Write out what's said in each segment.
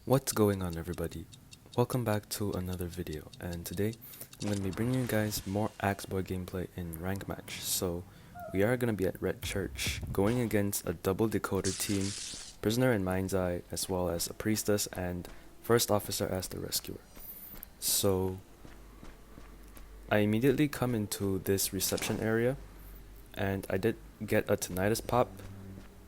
What's going on, everybody? Welcome back to another video, and today I'm going to be bringing you guys more Axe Boy gameplay in rank match. So we are going to be at Red Church going against a double decoder team, Prisoner and Mind's Eye, as well as a Priestess and First Officer as the Rescuer. So I immediately come into this reception area and I did get a tinnitus pop.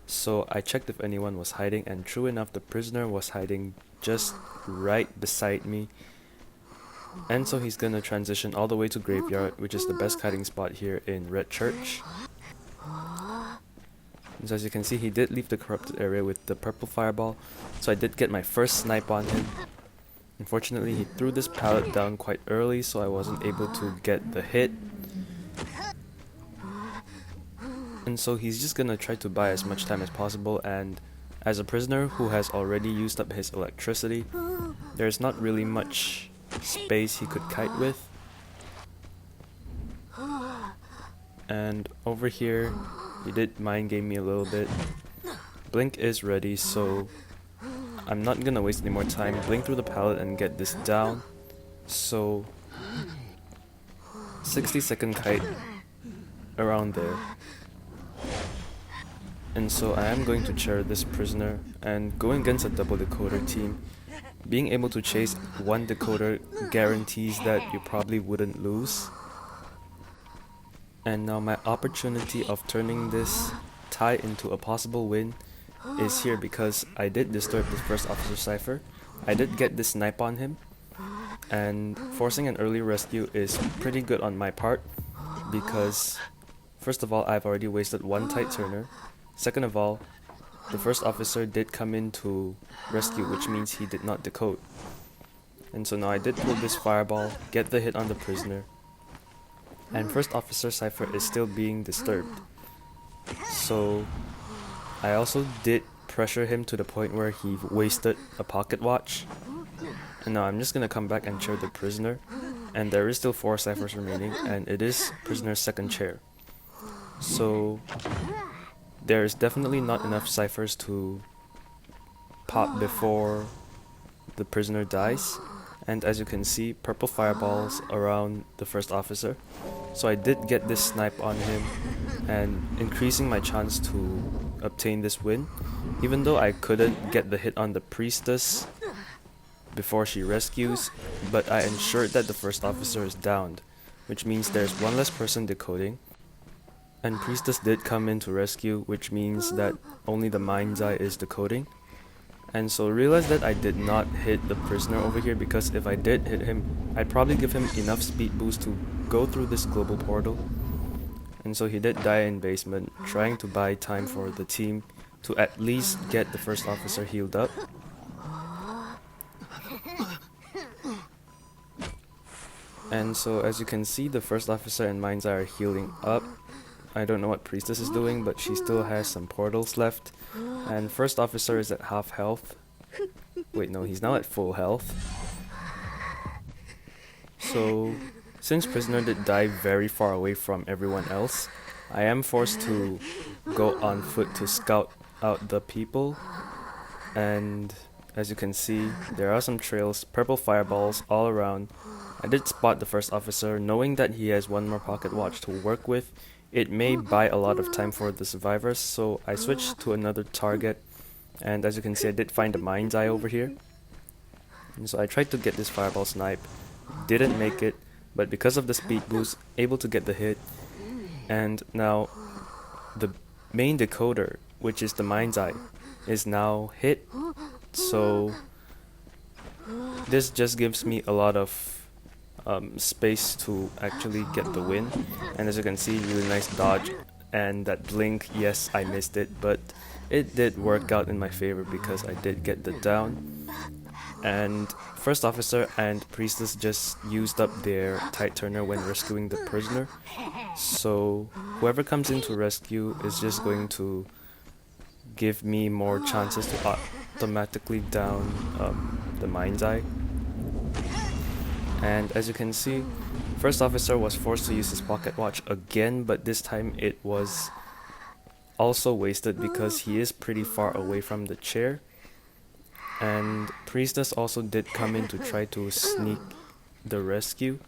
So I checked if anyone was hiding, and true enough, the prisoner was hiding just right beside me. And so he's gonna transition all the way to Graveyard, which is the best hiding spot here in Red Church. And so as you can see, he did leave the corrupted area with the purple fireball, so I did get my first snipe on him. Unfortunately, he threw this pallet down quite early, so I wasn't able to get the hit. And so he's just gonna try to buy as much time as possible, and as a prisoner who has already used up his electricity, there's not really much space he could kite with. And over here, he did mind game me a little bit. Blink is ready, so I'm not gonna waste any more time. Blink through the pallet and get this down. So 60-second kite around there. And so I am going to chair this prisoner, and going against a double decoder team, being able to chase one decoder guarantees that you probably wouldn't lose. And now my opportunity of turning this tie into a possible win is here, because I did disturb the First Officer Cipher. I did get this snipe on him, and forcing an early rescue is pretty good on my part, because first of all, I've already wasted one tight turner. Second of all, the First Officer did come in to rescue, which means he did not decode. And so now I did pull this fireball, get the hit on the prisoner, and First Officer Cipher is still being disturbed. So I also did pressure him to the point where he wasted a pocket watch. And now I'm just gonna come back and chair the prisoner, and there is still 4 ciphers remaining, and it is prisoner's second chair. So there's definitely not enough ciphers to pop before the prisoner dies. And as you can see, purple fireballs around the First Officer. So I did get this snipe on him, and increasing my chance to obtain this win. Even though I couldn't get the hit on the Priestess before she rescues, but I ensured that the First Officer is downed, which means there's one less person decoding. And Priestess did come in to rescue, which means that only the Mind's Eye is decoding. And so realized that I did not hit the prisoner over here, because if I did hit him, I'd probably give him enough speed boost to go through this global portal. And so he did die in basement, trying to buy time for the team to at least get the First Officer healed up. And so as you can see, the First Officer and Mind's Eye are healing up. I don't know what Priestess is doing, but she still has some portals left. And First Officer is at half health. Wait, no, he's now at full health. So since Prisoner did die very far away from everyone else, I am forced to go on foot to scout out the people. And as you can see, there are some trails, purple fireballs all around. I did spot the First Officer, knowing that he has one more pocket watch to work with. It may buy a lot of time for the survivors, so I switched to another target. And as you can see, I did find a Mind's Eye over here. And so I tried to get this fireball snipe, didn't make it, but because of the speed boost, able to get the hit. And now the main decoder, which is the Mind's Eye, is now hit. So this just gives me a lot of space to actually get the win. And as you can see, really nice dodge, and that blink, yes, I missed it, but it did work out in my favor because I did get the down. And First Officer and Priestess just used up their tight turner when rescuing the prisoner, so whoever comes in to rescue is just going to give me more chances to automatically down the Mind's Eye. And as you can see, First Officer was forced to use his pocket watch again, but this time it was also wasted because he is pretty far away from the chair. And Priestess also did come in to try to sneak the rescue.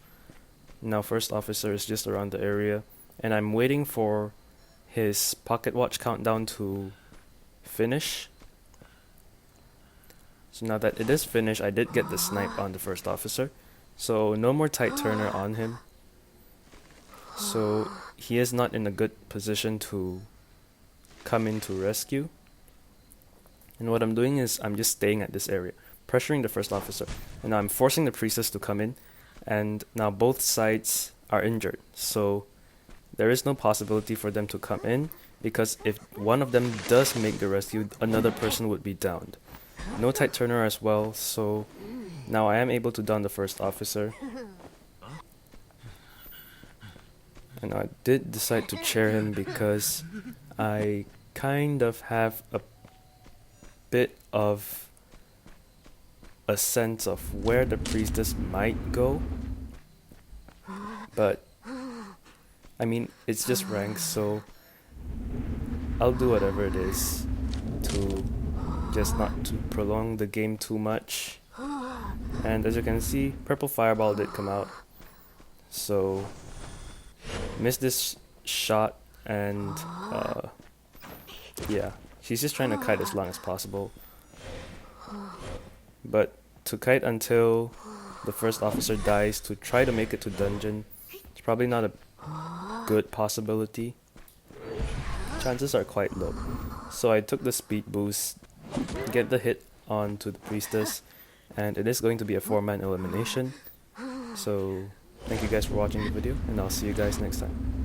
Now First Officer is just around the area, and I'm waiting for his pocket watch countdown to finish. So now that it is finished, I did get the snipe on the First Officer. So no more tight turner on him. So he is not in a good position to come in to rescue. And what I'm doing is I'm just staying at this area, pressuring the First Officer. And now I'm forcing the Priestess to come in. And now both sides are injured. So there is no possibility for them to come in, because if one of them does make the rescue, another person would be downed. No tight turner as well, so now I am able to down the First Officer. And I did decide to chair him because I kind of have a bit of a sense of where the Priestess might go. But I mean, it's just ranks, so I'll do whatever it is to just not to prolong the game too much. And as you can see, Purple Fireball did come out, so missed this shot, and yeah, she's just trying to kite as long as possible. But to kite until the First Officer dies to try to make it to dungeon, it's probably not a good possibility. Chances are quite low. So I took the speed boost, get the hit onto the Priestess, and it is going to be a 4-man elimination. So thank you guys for watching the video, and I'll see you guys next time.